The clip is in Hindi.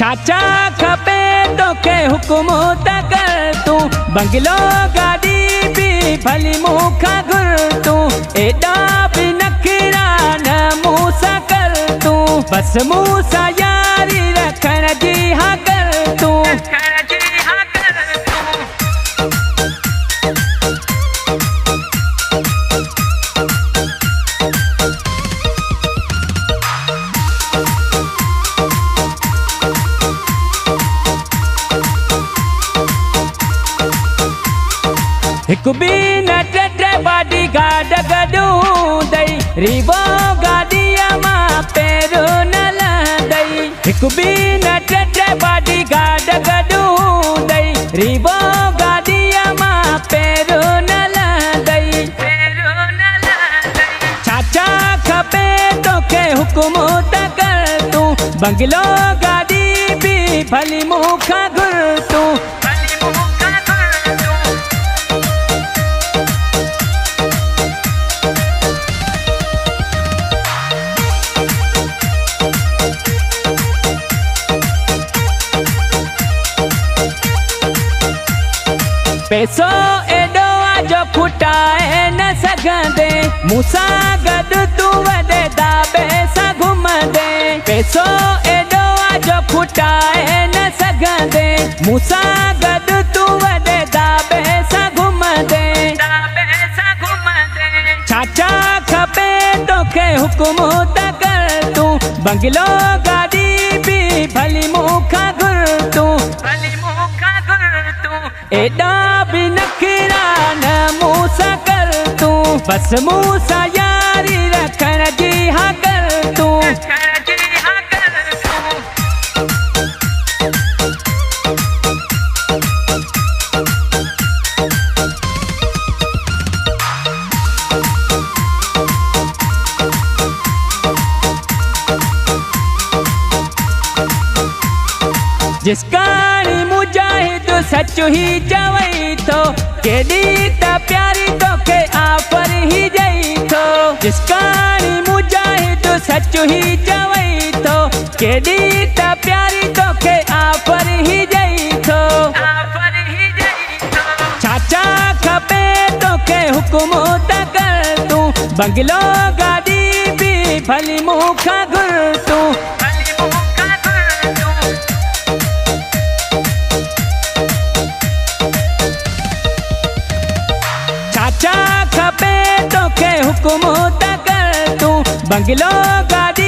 चाचा खपे तोखे हुकुम त कर तूं बंगलो गाड़ी भी भली मूंखां घुर तूं एॾा बि नखरा न मूंसां कर तूं बस मूंसां यारी रखण जी हा कर तूं। हिकु बि न टे बाडी गाड गॾु हूंदई रीवो गाॾीअ मां पेर न लहंदई। हिकु बि न टे बाडी गाड गॾु हूंदई रीवो गाॾीअ मां पेर न लहंदई। चाचा खपे तोखे हुकुम त कर तूं बंगलो गाॾी भी भली मूंखां घुर तूं। पैसो एॾो आहे जो फुटाए न सघंदे मूंसां गॾु तूं वॾे दाबे सां घुमंदे। पैसो एॾो आहे जो फुटाए न सघंदे मूंसां गॾु तूं वॾे दाबे सां घुमंदे। चाचा खपे तोखे हुकुम त कर तूं बंगलो गाॾी भी भली मूंखां घुर तूं। एॾा बि नखरा न मूंसां कर तूं बस मूंसां यारी रखण जी हा कर तूं। जिसकाणी मुजाहिद सच ही चवई थो केॾी त प्यारी तोखे आफर ही ॾेई थो। जिसकाणी मुजाहिद सच ही चवई थो केॾी त प्यारी तोखे आफर ही ॾेई थो। चाचा खपे तोखे हुकुम त कर तूं बंगलो गाॾी भी भली मूंखां घुर तूं। चाचा खपे तोखे हुकुम त कर तूं बंगलो गाॾी